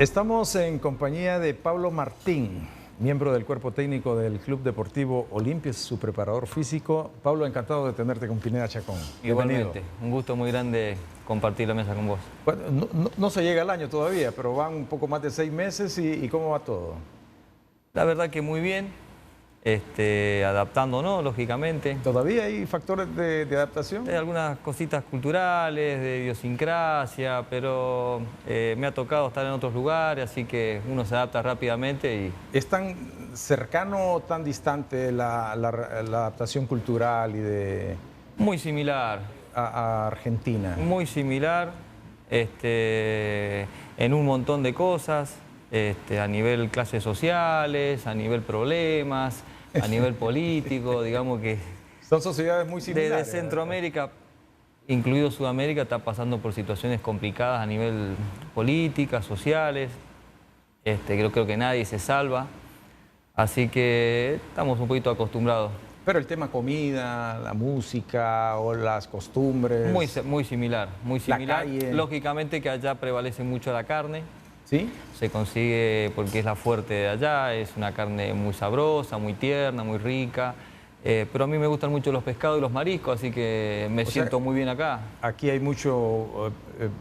Estamos en compañía de Pablo Martín, miembro del cuerpo técnico del Club Deportivo Olimpia, es su preparador físico. Pablo, encantado de tenerte con Pineda Chacón. Igualmente, un gusto muy grande compartir la mesa con vos. Bueno, no se llega al año todavía, pero van un poco más de 6 meses y ¿cómo va todo? La verdad que muy bien, adaptándonos, lógicamente. ¿Todavía hay factores de adaptación? Hay algunas cositas culturales, de idiosincrasia, pero me ha tocado estar en otros lugares, así que uno se adapta rápidamente. ¿Es tan cercano o tan distante la adaptación cultural y de Muy similar. a Argentina? Muy similar, en un montón de cosas, a nivel clases sociales, a nivel problemas, a nivel político, digamos que... Son sociedades muy similares. Desde Centroamérica, incluido Sudamérica, está pasando por situaciones complicadas a nivel políticas, sociales. Creo que nadie se salva, así que estamos un poquito acostumbrados. Pero el tema comida, la música o las costumbres... Muy similar, muy similar. La calle. Lógicamente que allá prevalece mucho la carne. ¿Sí? Se consigue porque es la fuerte de allá, es una carne muy sabrosa, muy tierna, muy rica. Pero a mí me gustan mucho los pescados y los mariscos, así que me siento muy bien acá. Aquí hay mucho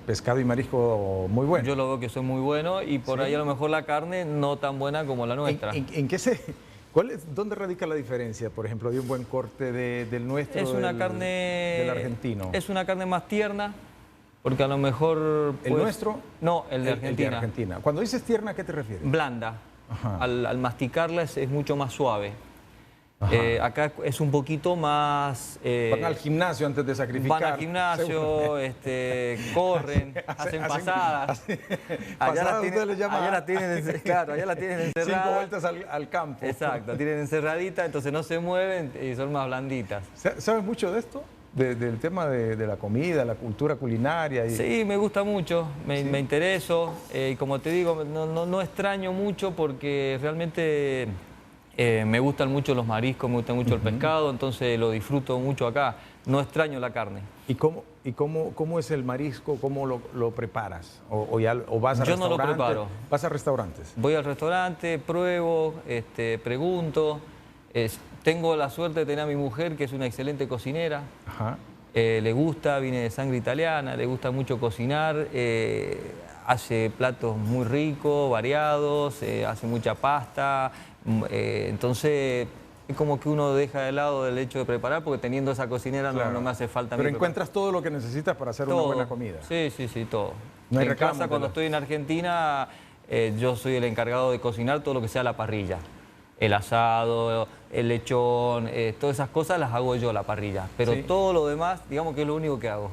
pescado y marisco muy bueno. Yo lo veo que soy muy bueno y por ahí a lo mejor la carne no tan buena como la nuestra. ¿En qué dónde radica la diferencia, por ejemplo, de un buen corte del nuestro, Es una carne... del argentino? Es una carne más tierna, porque a lo mejor... ¿El nuestro? No, el de Argentina. El de Argentina. Cuando dices tierna, ¿a qué te refieres? Blanda. Al masticarla es mucho más suave. Acá es un poquito más... van al gimnasio antes de sacrificar. Van al gimnasio, corren, hacen pasadas. Allá la tienen, claro, allá la tienen encerrada. 5 vueltas al campo. Exacto, tienen encerradita, entonces no se mueven y son más blanditas. ¿Sabes mucho de esto? Del tema de la comida, la cultura culinaria. Sí, me gusta mucho, me intereso. Y como te digo, no extraño mucho porque realmente me gustan mucho los mariscos, me gusta mucho el pescado, entonces lo disfruto mucho acá. No extraño la carne. ¿Y cómo es el marisco? ¿Cómo lo preparas? ¿O vas a restaurantes? Yo no lo preparo. ¿Vas a restaurantes? Voy al restaurante, pruebo, pregunto. Tengo la suerte de tener a mi mujer, que es una excelente cocinera. Ajá. Le gusta, viene de sangre italiana, le gusta mucho cocinar. Hace platos muy ricos, variados, hace mucha pasta. Entonces, es como que uno deja de lado el hecho de preparar, porque teniendo esa cocinera no me hace falta. Pero encuentras todo lo que necesitas para hacer una buena comida. Sí, todo. No hay en casa, cuando estoy en Argentina, yo soy el encargado de cocinar todo lo que sea a la parrilla. El asado, el lechón, todas esas cosas las hago yo a la parrilla. Pero todo lo demás, digamos que es lo único que hago.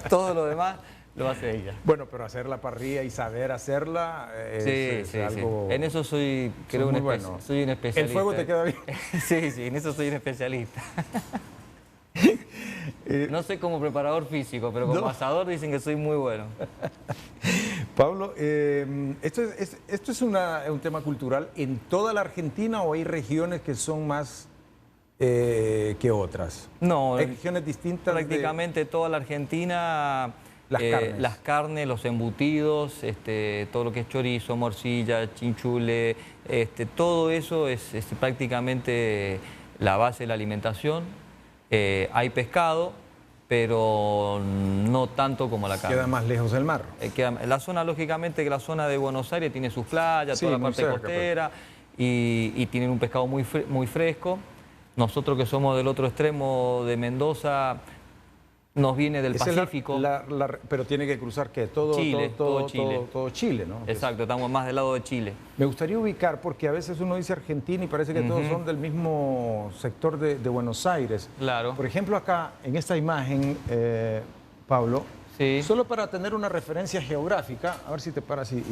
Todo lo demás lo hace ella. Bueno, pero hacer la parrilla y saber hacerla es algo... En eso soy un especialista. ¿El fuego te queda bien? Sí, en eso soy un especialista. No sé como preparador físico, pero como asador dicen que soy muy bueno. Pablo, ¿esto es un tema cultural en toda la Argentina o hay regiones que son más que otras? No, ¿hay regiones distintas? Prácticamente toda la Argentina, las carnes, los embutidos, todo lo que es chorizo, morcilla, chinchule, todo eso es prácticamente la base de la alimentación. Hay pescado, pero no tanto como la carne. Queda más lejos del mar. La zona, lógicamente, que la zona de Buenos Aires tiene sus playas, toda la parte costera, y tienen un pescado muy fresco. Nosotros que somos del otro extremo de Mendoza, nos viene del Pacífico. Pero tiene que cruzar, ¿qué? Todo Chile, ¿no? Exacto, estamos más del lado de Chile. Me gustaría ubicar, porque a veces uno dice Argentina y parece que todos son del mismo sector de Buenos Aires. Claro. Por ejemplo, acá, en esta imagen, Pablo, solo para tener una referencia geográfica, a ver si te paras y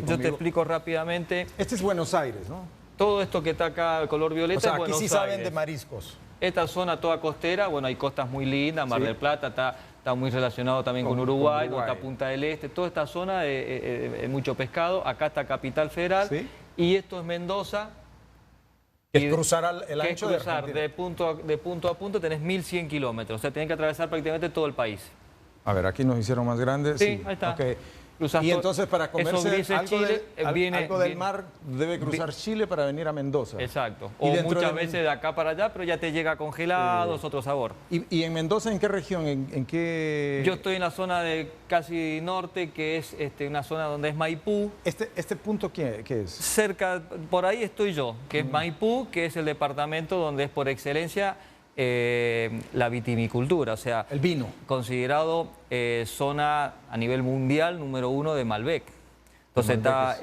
yo te explico rápidamente. Este es Buenos Aires, ¿no? Todo esto que está acá, el color violeta, o sea, es aquí Buenos sí Aires. saben de mariscos. Esta zona toda costera, bueno, hay costas muy lindas, Mar del Plata está muy relacionado también con Uruguay, está Punta del Este, toda esta zona es mucho pescado. Acá está Capital Federal y esto es Mendoza. Que es cruzar el ancho de Argentina. De punto a punto tenés 1100 kilómetros, o sea, tenés que atravesar prácticamente todo el país. A ver, aquí nos hicieron más grandes. Sí, ahí está. Okay. Y entonces para comerse algo del mar debe cruzar Chile para venir a Mendoza. Exacto. O muchas veces de acá para allá, pero ya te llega congelado, es otro sabor. ¿Y en Mendoza en qué región? ¿En qué? Yo estoy en la zona de casi norte, que es una zona donde es Maipú. ¿Este punto qué es? Cerca, por ahí estoy yo, que es Maipú, que es el departamento donde es por excelencia la vitivinicultura, o sea, el vino. Considerado zona a nivel mundial número 1 de Malbec. Entonces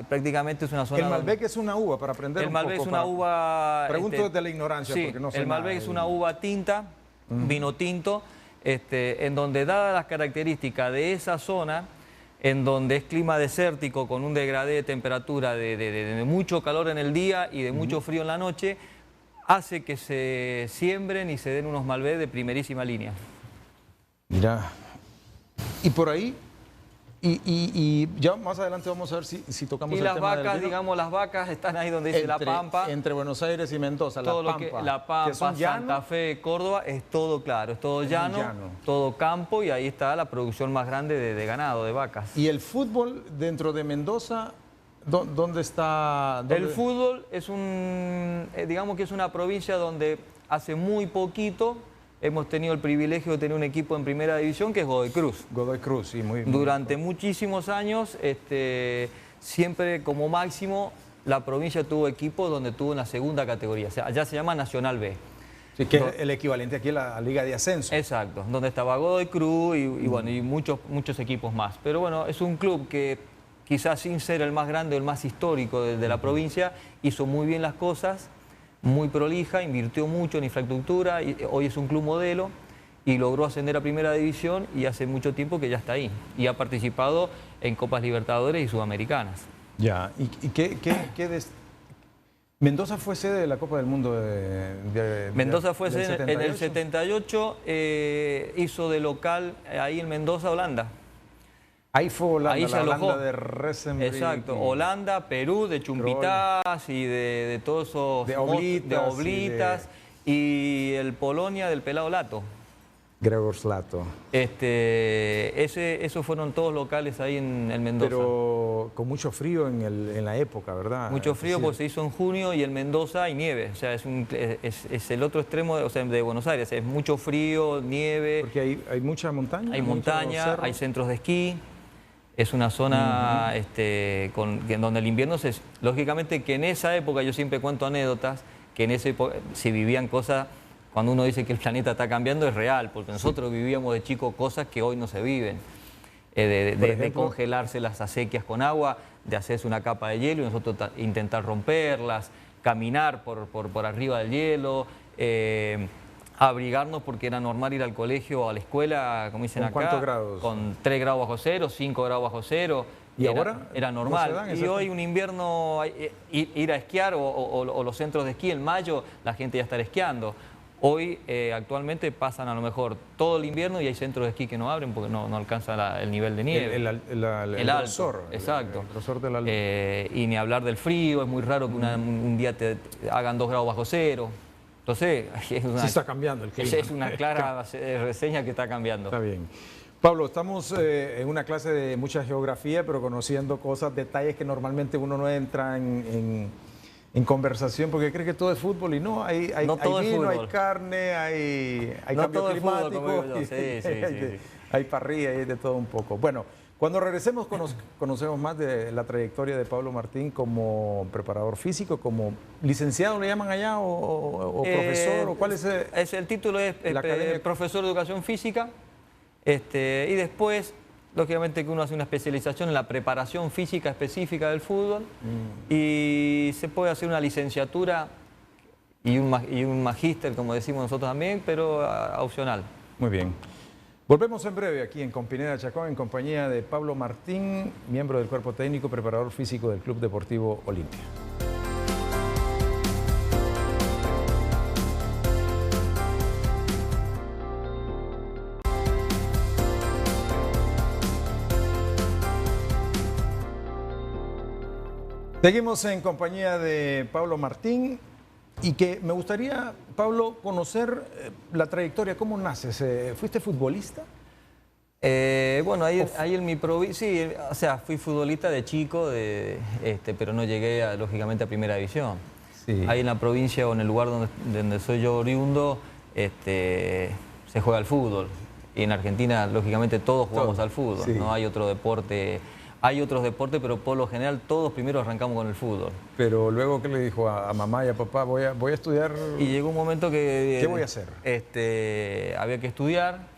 prácticamente es una zona... El Malbec es una uva, para aprender un poco. El Malbec es una uva... Pregunto desde la ignorancia, sí, porque no sé el Malbec nada. es una uva tinta, vino tinto, en donde dadas las características de esa zona, en donde es clima desértico con un degradé de temperatura de mucho calor en el día y de mucho frío en la noche, hace que se siembren y se den unos Malbec de primerísima línea. Mira, y por ahí, y ya más adelante vamos a ver si tocamos el tema del vino. Y las vacas, digamos, las vacas están ahí donde dice La Pampa. Entre Buenos Aires y Mendoza, todo La Pampa. La Pampa, Santa Fe, Córdoba, es todo claro, es todo llano, todo campo, y ahí está la producción más grande de ganado, de vacas. ¿Y el fútbol dentro de Mendoza? ¿Dónde está? El fútbol es digamos que es una provincia donde hace muy poquito hemos tenido el privilegio de tener un equipo en primera división que es Godoy Cruz. Godoy Cruz, sí, muy bien. Durante muchísimos años, siempre como máximo, la provincia tuvo equipos donde tuvo en la segunda categoría, o sea, allá se llama Nacional B. Sí, que es el equivalente aquí a la Liga de Ascenso. Exacto, donde estaba Godoy Cruz bueno, y muchos equipos más. Pero bueno, es un club que quizás sin ser el más grande o el más histórico de la provincia, hizo muy bien las cosas, muy prolija, invirtió mucho en infraestructura, y hoy es un club modelo y logró ascender a primera división y hace mucho tiempo que ya está ahí. Y ha participado en Copas Libertadores y Sudamericanas. Ya, ¿y Mendoza fue sede de la Copa del Mundo Mendoza fue sede en el 78, hizo de local ahí en Mendoza, Holanda. Ahí fue Holanda, ahí se alojó. Holanda de Resenbrink. Exacto, Holanda, Perú, de Chumbitas y de todos esos... De Oblitas. Y el Polonia del Pelado Lato. Gregor Lato. Esos fueron todos locales ahí en el Mendoza. Pero con mucho frío en la época, ¿verdad? Mucho frío, pues se hizo en junio y en Mendoza hay nieve. O sea, es el otro extremo de Buenos Aires. Es mucho frío, nieve. Porque hay mucha montaña. Hay montaña, hay centros de esquí. Es una zona donde el invierno lógicamente que en esa época, yo siempre cuento anécdotas, que en esa época se vivían cosas, cuando uno dice que el planeta está cambiando es real, porque nosotros vivíamos de chicos cosas que hoy no se viven. De congelarse las acequias con agua, de hacerse una capa de hielo y nosotros intentar romperlas, caminar por arriba del hielo, abrigarnos porque era normal ir al colegio o a la escuela, como dicen acá. ¿Con cuántos grados? Con 3 grados bajo cero, 5 grados bajo cero. ¿Y ahora? Era normal. Y hoy un invierno, ir a esquiar o los centros de esquí en mayo, la gente ya está esquiando. Hoy actualmente pasan a lo mejor todo el invierno y hay centros de esquí que no abren porque no alcanza el nivel de nieve. El grosor. Exacto. El grosor de y ni hablar del frío, es muy raro que un día te hagan 2 grados bajo cero. Entonces, sí está cambiando el clima. Es una clara reseña que está cambiando. Está bien. Pablo, estamos en una clase de mucha geografía, pero conociendo cosas, detalles que normalmente uno no entra en conversación porque cree que todo es fútbol y no, hay vino, hay carne, hay cambio climático, fútbol, sí. Hay parrilla, hay de todo un poco. Bueno, cuando regresemos conocemos más de la trayectoria de Pablo Martín como preparador físico, como licenciado le llaman allá o profesor, o cuál es el título es profesor de educación física, y después lógicamente que uno hace una especialización en la preparación física específica del fútbol y se puede hacer una licenciatura y un magíster, como decimos nosotros también, pero opcional. Muy bien. Volvemos en breve aquí en Compineda Chacón en compañía de Pablo Martín, miembro del cuerpo técnico, preparador físico del Club Deportivo Olimpia. Seguimos en compañía de Pablo Martín y que me gustaría, Pablo, conocer la trayectoria, ¿cómo naces? ¿Fuiste futbolista? Bueno, ahí en mi provincia, sí, o sea, fui futbolista de chico, pero no llegué, lógicamente, a primera división. Sí. Ahí en la provincia o en el lugar donde soy yo oriundo, se juega al fútbol. Y en Argentina, lógicamente, todos jugamos al fútbol. Sí. No hay otro deporte. Hay otros deportes, pero por lo general todos primero arrancamos con el fútbol. Pero luego, ¿qué le dijo a mamá y a papá? Voy a estudiar. Y llegó un momento que... ¿Qué voy a hacer? Había que estudiar.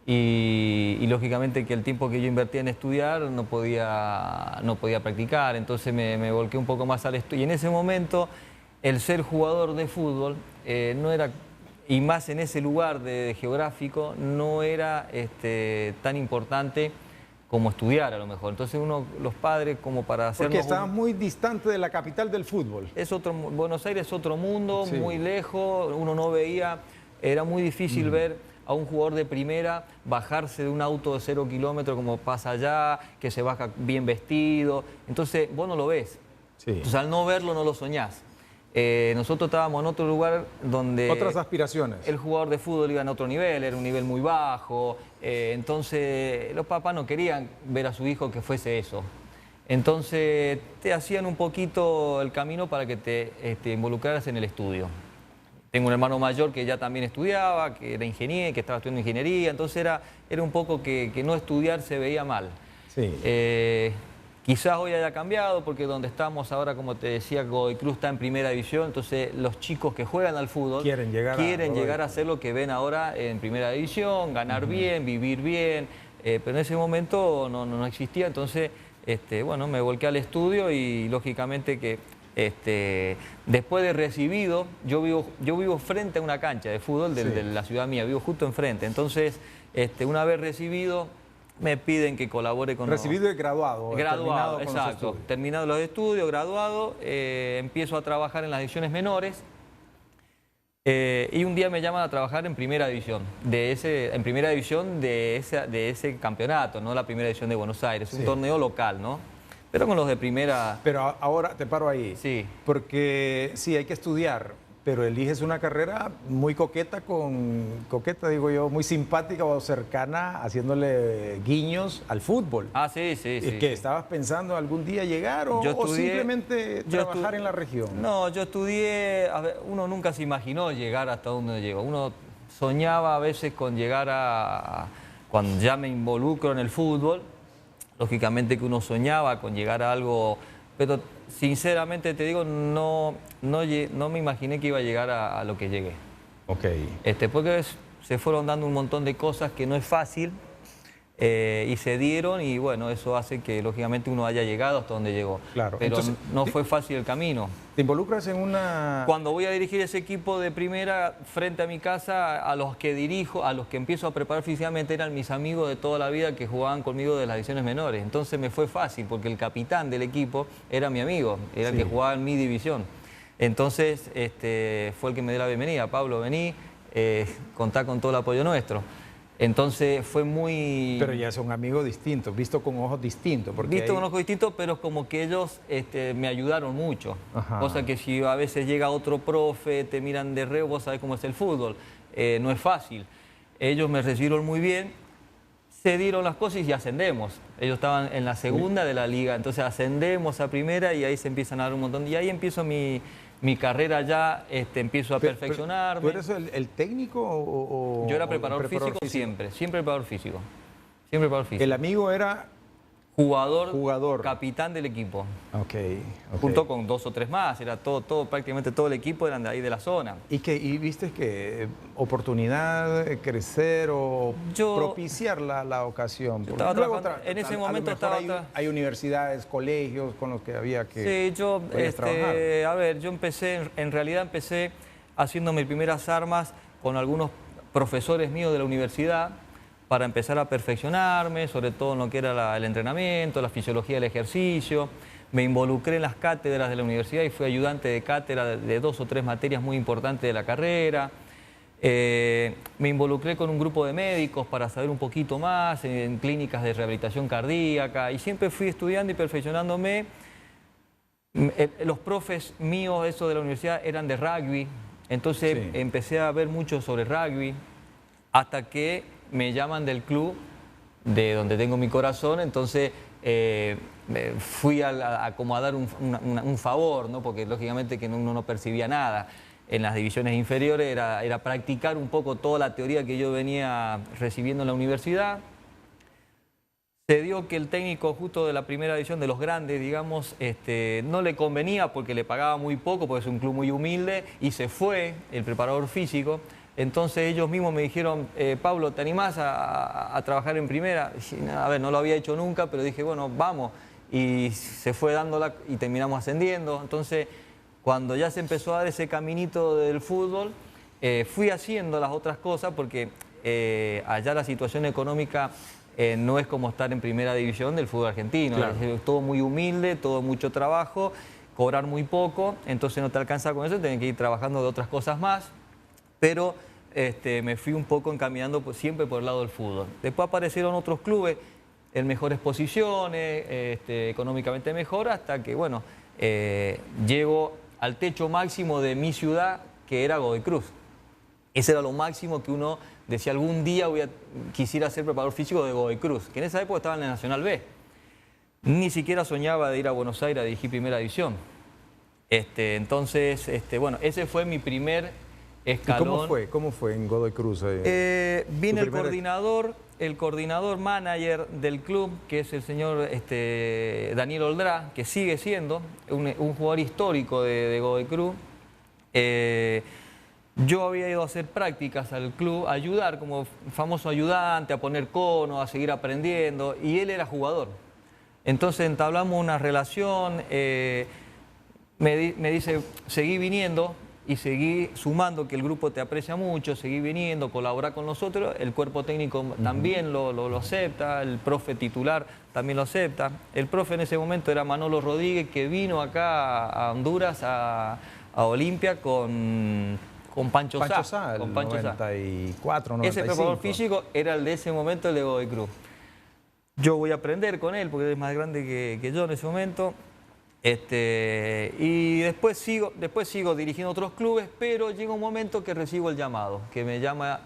Y lógicamente que el tiempo que yo invertía en estudiar no podía practicar, entonces me volqué un poco más al estudio. Y en ese momento el ser jugador de fútbol no era, y más en ese lugar geográfico, no era tan importante como estudiar a lo mejor. Entonces los padres como para hacer... Porque estaba muy distante de la capital del fútbol. Buenos Aires es otro mundo, sí, muy lejos, uno no veía, era muy difícil ver a un jugador de primera bajarse de un auto de 0 kilómetros como pasa allá, que se baja bien vestido. Entonces vos no lo ves. Sí. Entonces al no verlo no lo soñás. Nosotros estábamos en otro lugar donde... Otras aspiraciones. El jugador de fútbol iba en otro nivel, era un nivel muy bajo. Entonces los papás no querían ver a su hijo que fuese eso. Entonces te hacían un poquito el camino para que te involucraras en el estudio. Tengo un hermano mayor que ya también estudiaba, que era ingeniero, que estaba estudiando ingeniería, entonces era un poco que no estudiar se veía mal. Sí. Quizás hoy haya cambiado porque donde estamos ahora, como te decía, Godoy Cruz está en primera división, entonces los chicos que juegan al fútbol quieren llegar a hacer lo que ven ahora en primera división, ganar bien, vivir bien, pero en ese momento no existía, entonces bueno, me volqué al estudio y lógicamente que... después de recibido, yo vivo frente a una cancha de fútbol de la ciudad mía, vivo justo enfrente. Entonces, una vez recibido, me piden que colabore con... Recibido y graduado. Graduado, exacto. Terminado los estudios, graduado, empiezo a trabajar en las divisiones menores. Y un día me llaman a trabajar en primera división, de ese campeonato, no la primera división de Buenos Aires, un torneo local, ¿no? Pero con los de primera... Pero ahora te paro ahí. Sí. Porque sí, hay que estudiar, pero eliges una carrera muy coqueta, digo yo, muy simpática o cercana, haciéndole guiños al fútbol. Ah, sí. ¿Que estabas pensando algún día llegar o simplemente trabajar en la región? No, yo estudié... A ver, uno nunca se imaginó llegar hasta donde llegó. Uno soñaba a veces con llegar cuando ya me involucro en el fútbol, lógicamente que uno soñaba con llegar a algo, pero sinceramente te digo, no me imaginé que iba a llegar a lo que llegué. Ok. Porque se fueron dando un montón de cosas que no es fácil y se dieron y bueno, eso hace que lógicamente uno haya llegado hasta donde llegó. Claro. Pero entonces, no fue fácil el camino. ¿Te involucras en una...? Cuando voy a dirigir ese equipo de primera frente a mi casa, a los que dirijo, a los que empiezo a preparar físicamente eran mis amigos de toda la vida que jugaban conmigo de las divisiones menores. Entonces me fue fácil porque el capitán del equipo era mi amigo, era el que jugaba en mi división. Entonces fue el que me dio la bienvenida. Pablo, vení, contá con todo el apoyo nuestro. Entonces fue muy... Pero ya son amigos distintos, visto con ojos distintos. Visto con ojos distintos, pero como que ellos me ayudaron mucho. Ajá. Cosa que si a veces llega otro profe, te miran de reo, vos sabés cómo es el fútbol. No es fácil. Ellos me recibieron muy bien, se dieron las cosas y ascendemos. Ellos estaban en la segunda de la liga, entonces ascendemos a primera y ahí se empiezan a dar un montón. Y ahí empiezo mi carrera ya, empiezo a perfeccionarme. ¿Tú eres el técnico o...? Yo era preparador físico siempre preparador físico. El amigo era... Jugador, capitán del equipo. Okay. Junto con 2 o 3 más, era prácticamente todo el equipo eran de ahí de la zona. ¿Y viste que oportunidad de crecer o propiciar la ocasión? En ese momento hay universidades, colegios con los que había que... Sí, yo en realidad empecé haciendo mis primeras armas con algunos profesores míos de la universidad, para empezar a perfeccionarme, sobre todo en lo que era el entrenamiento, la fisiología del ejercicio. Me involucré en las cátedras de la universidad y fui ayudante de cátedra de 2 o 3 materias muy importantes de la carrera. Me involucré con un grupo de médicos para saber un poquito más en clínicas de rehabilitación cardíaca y siempre fui estudiando y perfeccionándome. Los profes míos de la universidad eran de rugby, entonces empecé a ver mucho sobre rugby hasta que me llaman del club de donde tengo mi corazón, entonces fui a como a dar un favor, ¿no? Porque lógicamente que uno no percibía nada. En las divisiones inferiores era practicar un poco toda la teoría que yo venía recibiendo en la universidad. Se dio que el técnico justo de la primera división, de los grandes, digamos, no le convenía porque le pagaba muy poco, porque es un club muy humilde, y se fue el preparador físico. Entonces ellos mismos me dijeron, Pablo, ¿te animás a trabajar en primera? A ver, no lo había hecho nunca, pero dije, bueno, vamos. Y se fue dándola y terminamos ascendiendo. Entonces, cuando ya se empezó a dar ese caminito del fútbol, fui haciendo las otras cosas porque allá la situación económica no es como estar en primera división del fútbol argentino. Claro. Es todo muy humilde, todo mucho trabajo, cobrar muy poco, entonces no te alcanza con eso, tenés que ir trabajando de otras cosas más. Pero me fui un poco encaminando siempre por el lado del fútbol. Después aparecieron otros clubes en mejores posiciones, económicamente mejor, hasta que, bueno, llego al techo máximo de mi ciudad, que era Godoy Cruz. Ese era lo máximo que uno decía, algún día quisiera ser preparador físico de Godoy Cruz, que en esa época estaba en la Nacional B. Ni siquiera soñaba de ir a Buenos Aires a dirigir primera división. Entonces, bueno, ese fue mi primer escalón. ¿Y cómo fue en Godoy Cruz? Vine el coordinador manager del club, que es el señor Daniel Oldrá, que sigue siendo un jugador histórico de Godoy Cruz. Yo había ido a hacer prácticas al club, a ayudar como famoso ayudante, a poner conos, a seguir aprendiendo, y él era jugador. Entonces entablamos una relación, me dice, seguí viniendo y seguí sumando, que el grupo te aprecia mucho, seguí viniendo, colaborar con nosotros, el cuerpo técnico también lo acepta, el profe titular también lo acepta. El profe en ese momento era Manolo Rodríguez, que vino acá a Honduras, a Olimpia con Pancho Sá. Con Pancho 94, 95. Ese preparador físico era el de ese momento, el de Godoy Cruz. Yo voy a aprender con él porque él es más grande que yo en ese momento. Y después sigo dirigiendo otros clubes, pero llega un momento que recibo el llamado, que me llama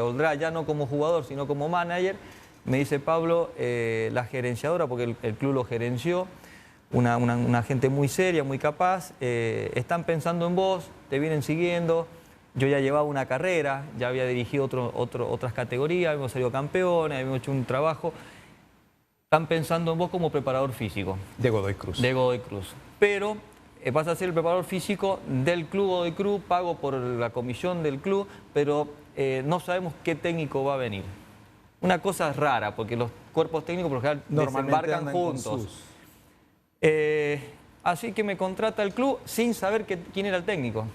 Oldrá, ya no como jugador, sino como manager. Me dice, Pablo, la gerenciadora, porque el club lo gerenció, una gente muy seria, muy capaz, están pensando en vos, te vienen siguiendo. Yo ya llevaba una carrera, ya había dirigido otras categorías, habíamos salido campeones, habíamos hecho un trabajo. Están pensando en vos como preparador físico. De Godoy Cruz. De Godoy Cruz. Pero vas a ser el preparador físico del club Godoy Cruz, pago por la comisión del club, pero no sabemos qué técnico va a venir. Una cosa rara, porque los cuerpos técnicos por lo general desembarcan juntos. Así que me contrata el club sin saber quién era el técnico.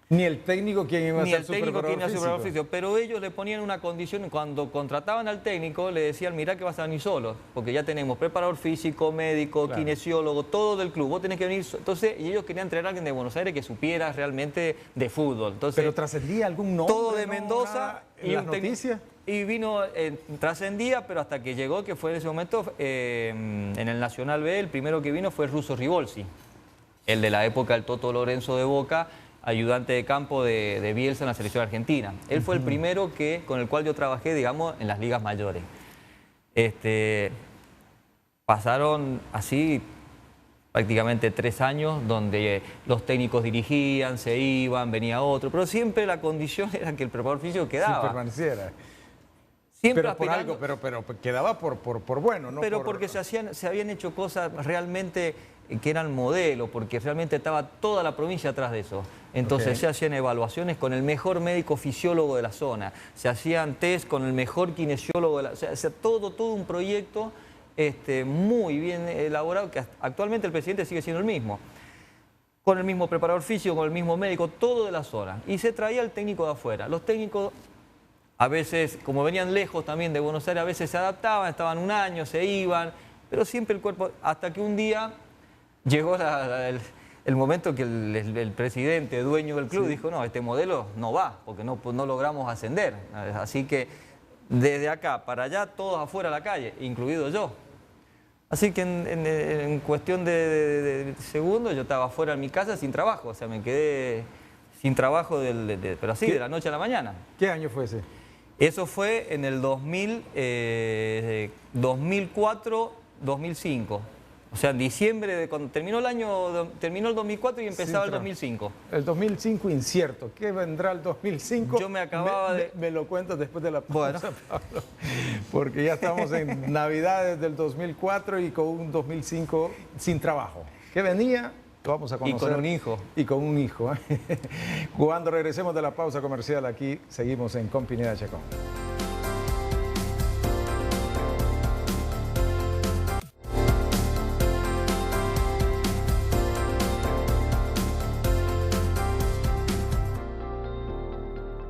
Ni el técnico quien iba a ser su preparador físico. Pero ellos le ponían una condición, cuando contrataban al técnico le decían, mirá que vas a venir solo, porque ya tenemos preparador físico, médico, claro, kinesiólogo, todo del club, vos tenés que venir. Entonces, y ellos querían traer a alguien de Buenos Aires que supiera realmente de fútbol. Entonces, ¿pero trascendía algún nombre? Todo de Mendoza. ¿En las noticias? Y vino, trascendía, pero hasta que llegó, que fue en ese momento, en el Nacional B, el primero que vino fue Russo Ribolsi, el de la época del Toto Lorenzo de Boca, ayudante de campo de Bielsa en la selección argentina. Él fue el primero con el cual yo trabajé, digamos, en las ligas mayores. Pasaron así prácticamente 3 años donde los técnicos dirigían, se iban, venía otro, pero siempre la condición era que el preparador físico quedaba. Sí, permaneciera. Siempre pero por algo, pero quedaba por bueno, ¿no? Pero porque se habían hecho cosas realmente que eran modelo, porque realmente estaba toda la provincia atrás de eso. Entonces se hacían evaluaciones con el mejor médico fisiólogo de la zona, se hacían test con el mejor kinesiólogo de la zona, o sea, todo un proyecto muy bien elaborado, que actualmente el presidente sigue siendo el mismo. Con el mismo preparador físico, con el mismo médico, todo de la zona. Y se traía el técnico de afuera. Los técnicos, a veces, como venían lejos también de Buenos Aires, a veces se adaptaban, estaban un año, se iban, pero siempre el cuerpo, hasta que un día llegó el momento que el presidente, dueño del club, dijo, no, este modelo no va, porque no logramos ascender. Así que desde acá para allá, todos afuera a la calle, incluido yo. Así que en cuestión de segundos yo estaba afuera en mi casa sin trabajo, o sea, me quedé sin trabajo, pero así, de la noche a la mañana. ¿Qué año fue ese? Eso fue en el 2004, 2005. O sea, en diciembre, cuando terminó el año, terminó el 2004 y empezaba el 2005. El 2005 incierto. ¿Qué vendrá el 2005? Yo me acababa de... Me lo cuentas después de la pausa, bueno. Pablo. Porque ya estamos en Navidades del 2004 y con un 2005 sin trabajo. ¿Qué venía? Lo vamos a conocer. Y con un hijo. Y con un hijo. Cuando regresemos de la pausa comercial aquí, seguimos en Con Pineda Chacón.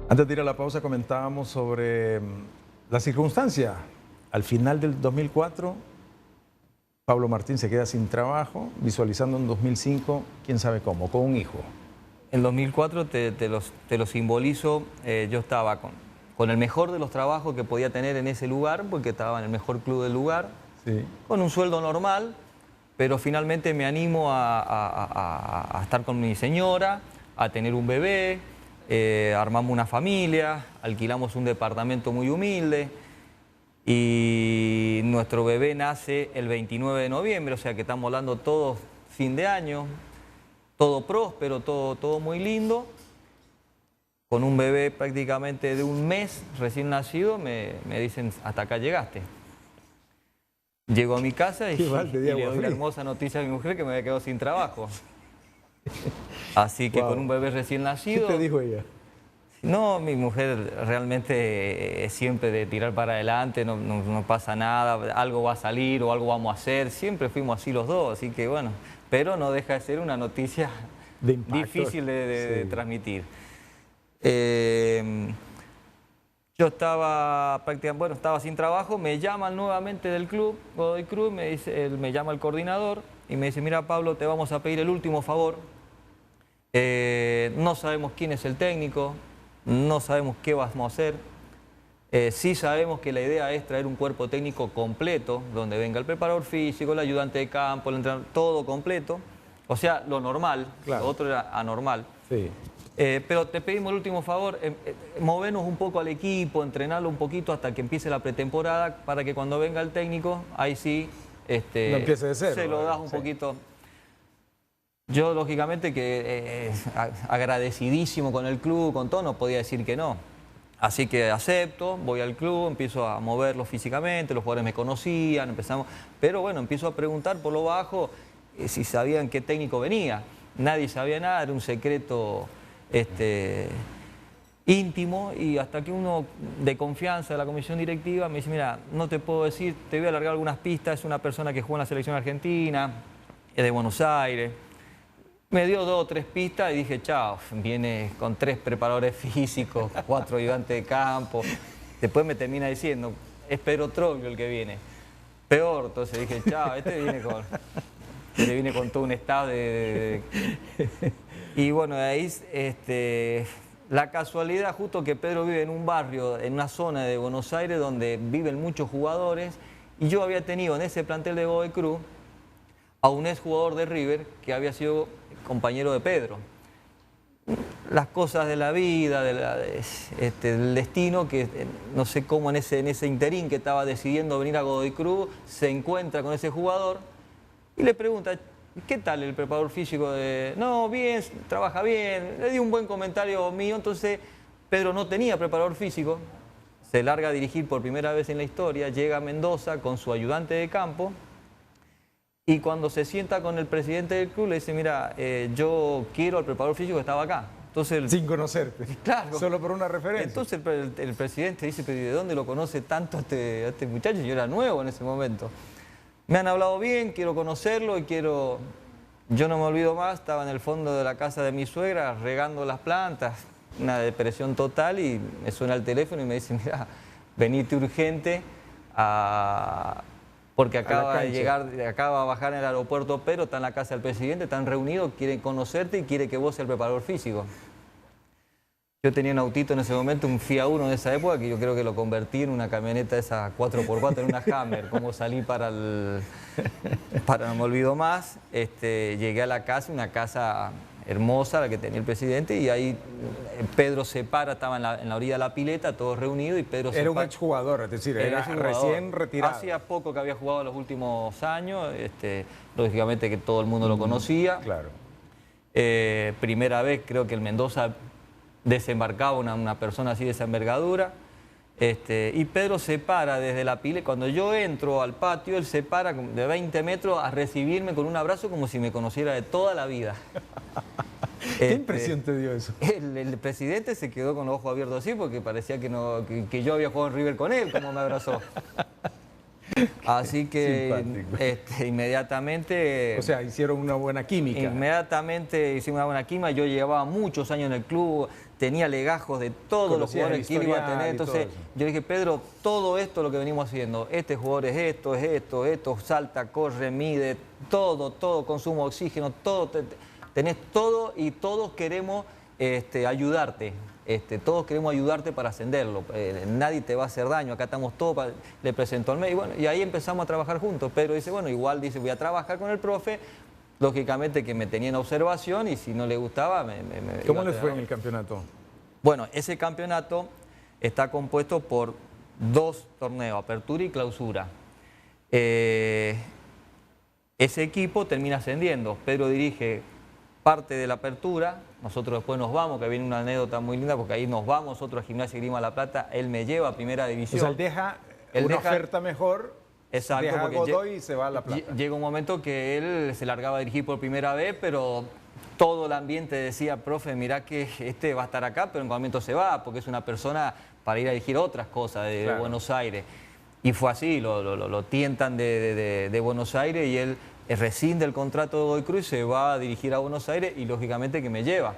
Antes de ir a la pausa comentábamos sobre la circunstancia. Al final del 2004, Pablo Martín se queda sin trabajo, visualizando en 2005, quién sabe cómo, con un hijo. En 2004 te lo simbolizo, yo estaba con el mejor de los trabajos que podía tener en ese lugar, porque estaba en el mejor club del lugar, sí, con un sueldo normal, pero finalmente me animo a estar con mi señora, a tener un bebé. Armamos una familia, alquilamos un departamento muy humilde y nuestro bebé nace el 29 de noviembre, o sea que estamos hablando todo fin de año, todo próspero, todo muy lindo. Con un bebé prácticamente de un mes recién nacido me dicen, hasta acá llegaste. Llego a mi casa y le doy la hermosa noticia a mi mujer que me había quedado sin trabajo. Así que con un bebé recién nacido... ¿Qué te dijo ella? No, mi mujer realmente es siempre de tirar para adelante, no pasa nada, algo va a salir o algo vamos a hacer. Siempre fuimos así los dos, así que bueno, pero no deja de ser una noticia difícil de transmitir. Yo estaba prácticamente, bueno, estaba sin trabajo, me llaman nuevamente del club, Godoy Cruz, me llama el coordinador y me dice, mira Pablo, te vamos a pedir el último favor. No sabemos quién es el técnico, no sabemos qué vamos a hacer. Sí sabemos que la idea es traer un cuerpo técnico completo, donde venga el preparador físico, el ayudante de campo, el entrenador, todo completo. O sea, lo normal, claro. Lo otro era anormal. Sí. Pero te pedimos el último favor, movernos un poco al equipo, entrenarlo un poquito hasta que empiece la pretemporada, para que cuando venga el técnico, ahí sí, no empiece de cero, se lo das un poquito. Yo, lógicamente, que agradecidísimo con el club, con todo, no podía decir que no. Así que acepto, voy al club, empiezo a moverlo físicamente, los jugadores me conocían, empezamos... Pero bueno, empiezo a preguntar por lo bajo si sabían qué técnico venía. Nadie sabía nada, era un secreto íntimo, y hasta que uno de confianza de la comisión directiva me dice, mira, no te puedo decir, te voy a alargar algunas pistas, es una persona que juega en la selección argentina, es de Buenos Aires. Me dio 2 o 3 pistas y dije, chao, viene con 3 preparadores físicos, 4 ayudantes de campo. Después me termina diciendo, es Pedro Troglio el que viene. Peor, entonces dije, chao, este viene con todo un estado de... Y bueno, de ahí, la casualidad, justo que Pedro vive en un barrio, en una zona de Buenos Aires donde viven muchos jugadores, y yo había tenido en ese plantel de Godoy Cruz a un exjugador de River que había sido compañero de Pedro. Las cosas de la vida, del destino, que no sé cómo en ese interín que estaba decidiendo venir a Godoy Cruz, se encuentra con ese jugador y le pregunta, ¿qué tal el preparador físico? No, bien, trabaja bien, le di un buen comentario mío. Entonces Pedro no tenía preparador físico, se larga a dirigir por primera vez en la historia, llega a Mendoza con su ayudante de campo. Y cuando se sienta con el presidente del club, le dice, mira, yo quiero al preparador físico que estaba acá. Entonces, sin conocerte, claro, solo por una referencia. Entonces el presidente dice, pero ¿de dónde lo conoce tanto a este muchacho? Yo era nuevo en ese momento. Me han hablado bien, quiero conocerlo y quiero... Yo no me olvido más, estaba en el fondo de la casa de mi suegra regando las plantas, una depresión total, y me suena el teléfono y me dice, mira, venite urgente porque acaba de llegar, acaba de bajar en el aeropuerto, pero está en la casa del presidente, están reunidos, quieren conocerte y quiere que vos seas el preparador físico. Yo tenía un autito en ese momento, un Fiat Uno de esa época, que yo creo que lo convertí en una camioneta esa 4x4, en una Hammer. Como salí para no me olvido más, llegué a la casa, una casa hermosa, la que tenía el presidente, y ahí Pedro se para, estaba en la orilla de la pileta, todos reunidos, y Pedro se para. Era un exjugador, es decir, era recién retirado. Hacía poco que había jugado los últimos años, lógicamente que todo el mundo lo conocía. Claro. Primera vez creo que el Mendoza desembarcaba una persona así de esa envergadura. Y Pedro se para desde la pila. Cuando yo entro al patio, él se para de 20 metros a recibirme con un abrazo como si me conociera de toda la vida. ¿Qué impresión te dio eso? El presidente se quedó con los ojos abiertos así porque parecía que yo había jugado en River con él, como me abrazó. Así que inmediatamente... O sea, hicieron una buena química. Inmediatamente hicimos una buena química. Yo llevaba muchos años en el club, tenía legajos de todos los jugadores que él iba a tener. Entonces yo dije, Pedro, todo esto lo que venimos haciendo, este jugador es esto, salta, corre, mide, todo, consumo oxígeno, todo, tenés todo y todos queremos ayudarte. Todos queremos ayudarte para ascenderlo, nadie te va a hacer daño, acá estamos todos, le presentó al medio, y ahí empezamos a trabajar juntos. Pedro dice, bueno, igual dice, voy a trabajar con el profe, lógicamente que me tenía en observación y si no le gustaba, ¿Cómo les fue en el campeonato? Bueno, ese campeonato está compuesto por 2 torneos, apertura y clausura. Ese equipo termina ascendiendo, Pedro dirige parte de la apertura, nosotros después nos vamos, que viene una anécdota muy linda, porque ahí nos vamos nosotros a Gimnasia y Esgrima La Plata, él me lleva a primera división. O sea, él deja una oferta mejor, exacto, deja a Godoy y se va a La Plata. Llega un momento que él se largaba a dirigir por primera vez, pero todo el ambiente decía, profe, mirá que va a estar acá, pero en un momento se va, porque es una persona para ir a dirigir otras cosas de Buenos Aires. Y fue así, lo tientan de Buenos Aires y él rescinde el contrato de Godoy Cruz, se va a dirigir a Buenos Aires y lógicamente que me lleva.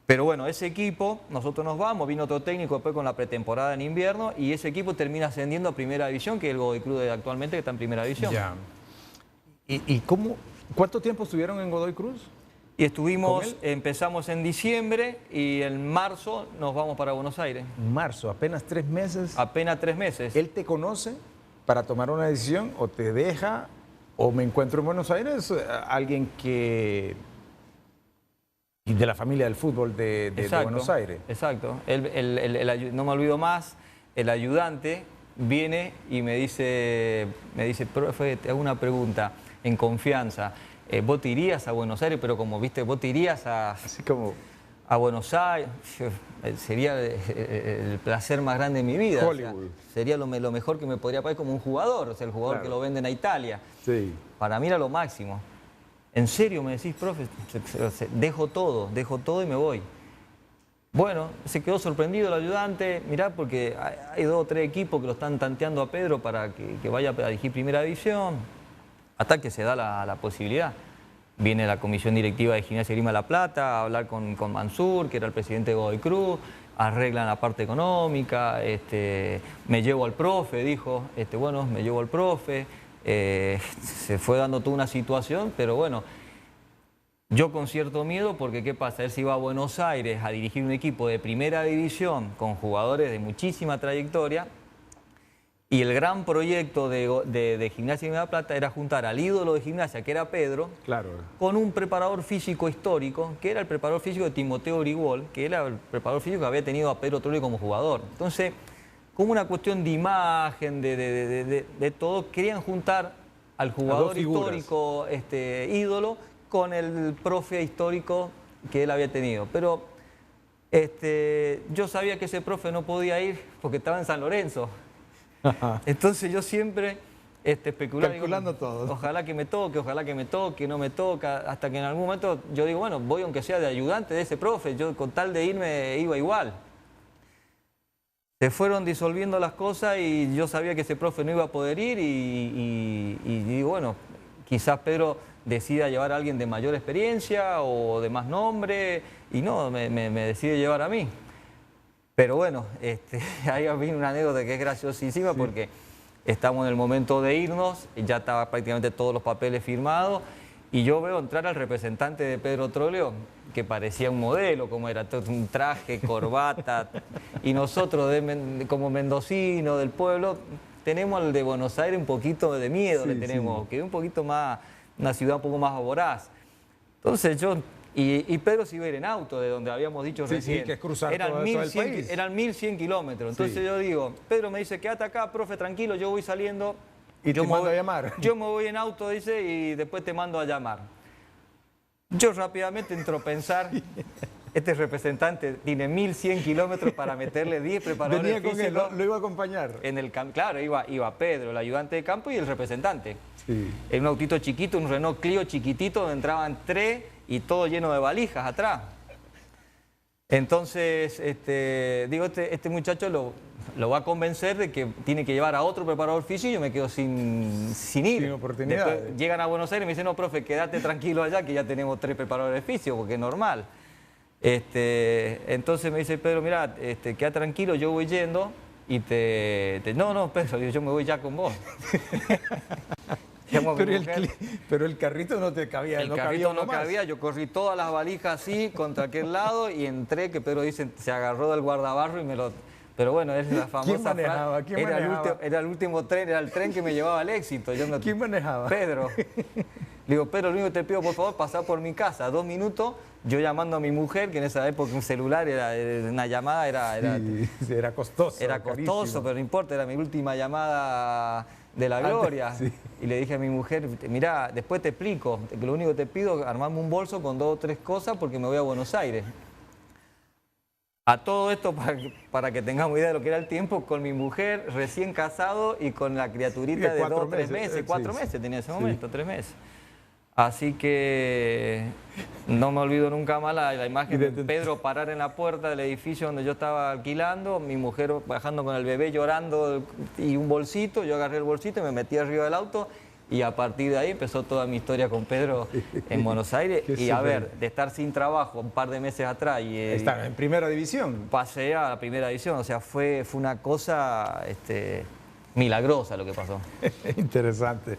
Pero bueno, ese equipo, nosotros nos vamos, vino otro técnico después con la pretemporada en invierno y ese equipo termina ascendiendo a Primera División, que es el Godoy Cruz actualmente que está en Primera División. Ya. ¿Y cuánto tiempo estuvieron en Godoy Cruz? Y estuvimos, empezamos en diciembre y en marzo nos vamos para Buenos Aires. Marzo, apenas 3 meses. Apenas 3 meses. ¿Él te conoce para tomar una decisión o te deja o me encuentro en Buenos Aires alguien que... y de la familia del fútbol de Buenos Aires? Exacto. No me olvido más, el ayudante viene y me dice, profe, te hago una pregunta en confianza. Vos te irías a Buenos Aires, pero como viste, vos te irías así como a Buenos Aires, sería el placer más grande de mi vida. Hollywood. O sea, sería lo mejor que me podría pasar como un jugador, o sea, el jugador que lo venden a Italia. Sí. Para mí era lo máximo. ¿En serio me decís, profe? Dejo todo y me voy. Bueno, se quedó sorprendido el ayudante, mirá, porque hay 2 o 3 equipos que lo están tanteando a Pedro para que vaya a dirigir Primera División, hasta que se da la posibilidad. Viene la comisión directiva de Gimnasia y Esgrima La Plata a hablar con Mansur, que era el presidente de Godoy Cruz, arreglan la parte económica, me llevo al profe, dijo, bueno, me llevo al profe, se fue dando toda una situación, pero bueno, yo con cierto miedo, porque ¿qué pasa? Él se iba a Buenos Aires a dirigir un equipo de Primera División con jugadores de muchísima trayectoria. Y el gran proyecto de Gimnasia y Esgrima La Plata era juntar al ídolo de Gimnasia, que era Pedro, con un preparador físico histórico, que era el preparador físico de Timoteo Grigol, que era el preparador físico que había tenido a Pedro Troglio como jugador. Entonces, como una cuestión de imagen, de todo, querían juntar al jugador histórico, ídolo, con el profe histórico que él había tenido. Pero yo sabía que ese profe no podía ir porque estaba en San Lorenzo. Entonces yo siempre especulaba, calculando todo. Ojalá que me toque, no me toca, hasta que en algún momento yo digo, bueno, voy aunque sea de ayudante de ese profe, yo con tal de irme iba igual. Se fueron disolviendo las cosas y yo sabía que ese profe no iba a poder ir y digo, bueno, quizás Pedro decida llevar a alguien de mayor experiencia o de más nombre y no, me decide llevar a mí. Pero bueno, ahí viene una anécdota que es graciosísima porque estamos en el momento de irnos, ya estaba prácticamente todos los papeles firmados y yo veo entrar al representante de Pedro Troglio, que parecía un modelo, como era todo un traje, corbata, y nosotros como mendocinos del pueblo tenemos al de Buenos Aires un poquito de miedo, le tenemos, que es un poquito más, una ciudad un poco más voraz. Entonces yo Y Pedro se iba a ir en auto, de donde habíamos dicho recién. Sí, que es cruzar eran todo el país. Eran 1100 kilómetros. Entonces yo digo, Pedro me dice, quédate acá, profe, tranquilo, yo voy saliendo. Y te mando a llamar. Yo me voy en auto, dice, y después te mando a llamar. Yo rápidamente entro a pensar, este representante tiene 1100 kilómetros para meterle 10 preparadores físicos. Venía con él, lo iba a acompañar. Claro, iba Pedro, el ayudante de campo y el representante. Sí. En un autito chiquito, un Renault Clio chiquitito, donde entraban 3 y todo lleno de valijas atrás. Entonces, digo, este muchacho lo va a convencer de que tiene que llevar a otro preparador físico y yo me quedo sin ir. Sin oportunidad. Después llegan a Buenos Aires y me dicen, no, profe, quédate tranquilo allá que ya tenemos 3 preparadores físicos, porque es normal. Entonces me dice Pedro, mira, quédate tranquilo, yo voy yendo y no, Pedro, yo me voy ya con vos. Pero el carrito no te cabía. El carrito no cabía, yo corrí todas las valijas así contra aquel lado y entré, que Pedro dice, se agarró del guardabarro y me lo... Pero bueno, es la famosa frase. ¿Quién manejaba? Era el último tren, era el tren que me llevaba al éxito. ¿Quién manejaba? Pedro. Le digo, Pedro, lo único que te pido, por favor, pasar por mi casa. 2 minutos, yo llamando a mi mujer, que en esa época un celular, una llamada era costoso. Era costoso, carísimo. Pero no importa, era mi última llamada de la gloria. Sí. Y le dije a mi mujer, mirá, después te explico, que lo único que te pido es armarme un bolso con 2 o 3 cosas porque me voy a Buenos Aires. A todo esto, para que tengamos idea de lo que era el tiempo, con mi mujer, recién casado y con la criaturita de 2 o 3 meses, 4 meses tenía ese momento, 3 meses. Así que no me olvido nunca más la imagen de Pedro parar en la puerta del edificio donde yo estaba alquilando, mi mujer bajando con el bebé llorando y un bolsito, yo agarré el bolsito y me metí arriba del auto y a partir de ahí empezó toda mi historia con Pedro en Buenos Aires. Y a ver, de estar sin trabajo un par de meses atrás y... Estar en primera división. Pasé a la primera división, o sea, fue una cosa milagrosa lo que pasó. Interesante.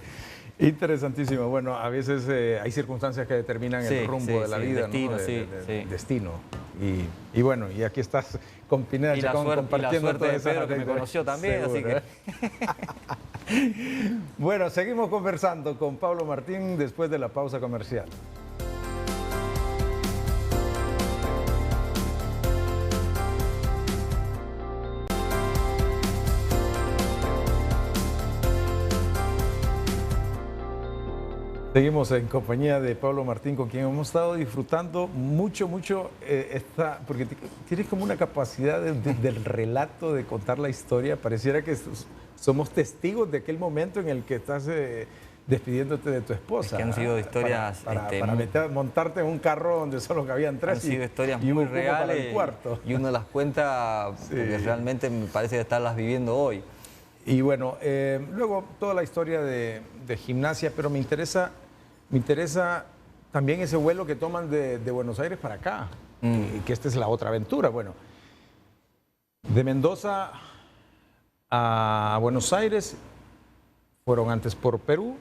Interesantísimo. Bueno, a veces hay circunstancias que determinan el rumbo de la vida, destino, ¿no? Destino. Y bueno, y aquí estás con Pineda Chacón compartiendo toda esa Pedro que me conoció también, seguro, así que... Bueno, seguimos conversando con Pablo Martín después de la pausa comercial. Seguimos en compañía de Pablo Martín, con quien hemos estado disfrutando mucho, porque tienes como una capacidad del relato, de contar la historia. Pareciera que somos testigos de aquel momento en el que estás despidiéndote de tu esposa. Es que han sido historias... Para montarte en un carro donde solo cabían 3. Han sido historias muy reales y uno las cuenta porque realmente me parece que estarlas viviendo hoy. Y bueno, luego toda la historia de Gimnasia, pero me interesa también ese vuelo que toman de Buenos Aires para acá, que esta es la otra aventura. Bueno, de Mendoza a Buenos Aires, fueron antes por Perú,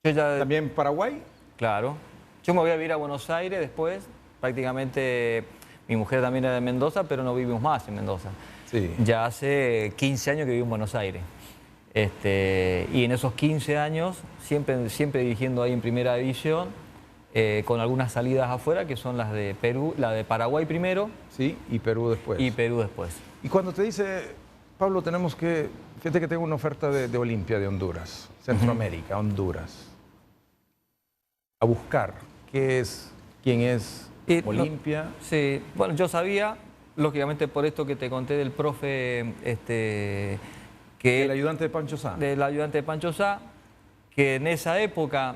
también Paraguay. Claro, yo me voy a vivir a Buenos Aires después, prácticamente mi mujer también era de Mendoza, pero no vivimos más en Mendoza. Sí. Ya hace 15 años que vivo en Buenos Aires. Y en esos 15 años, siempre dirigiendo ahí en primera división, con algunas salidas afuera, que son las de Perú, la de Paraguay primero. Sí, y Perú después. Y Perú después. Y cuando te dice, Pablo, fíjate que tengo una oferta de Olimpia de Honduras, Centroamérica, Honduras. A buscar, quién es Olimpia. Sí, bueno, yo sabía... Lógicamente por esto que te conté del profe, el ayudante de Pancho Sá. Del ayudante de Pancho Sá, que en esa época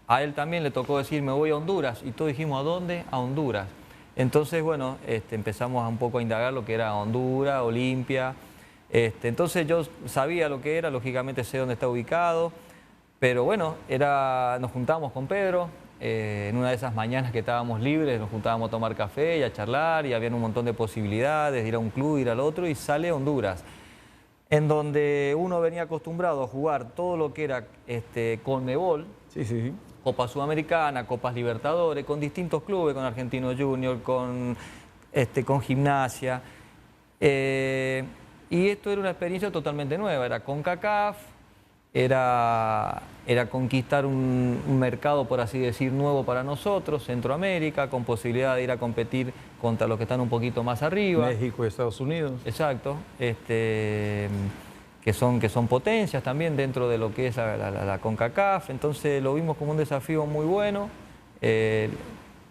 a él también le tocó decir me voy a Honduras y todos dijimos ¿a dónde? A Honduras. Entonces bueno, empezamos un poco a indagar lo que era Honduras, Olimpia. Entonces yo sabía lo que era, lógicamente sé dónde está ubicado, pero bueno, nos juntábamos con Pedro. En una de esas mañanas que estábamos libres, nos juntábamos a tomar café y a charlar y había un montón de posibilidades de ir a un club, ir al otro y sale Honduras, en donde uno venía acostumbrado a jugar todo lo que era Conmebol, Copa Sudamericana, Copas Libertadores, con distintos clubes, con Argentino Junior, con Gimnasia, y esto era una experiencia totalmente nueva, era CONCACAF, era conquistar un mercado, por así decir, nuevo para nosotros, Centroamérica, con posibilidad de ir a competir contra los que están un poquito más arriba. México y Estados Unidos. Exacto, que son potencias también dentro de lo que es la CONCACAF, entonces lo vimos como un desafío muy bueno.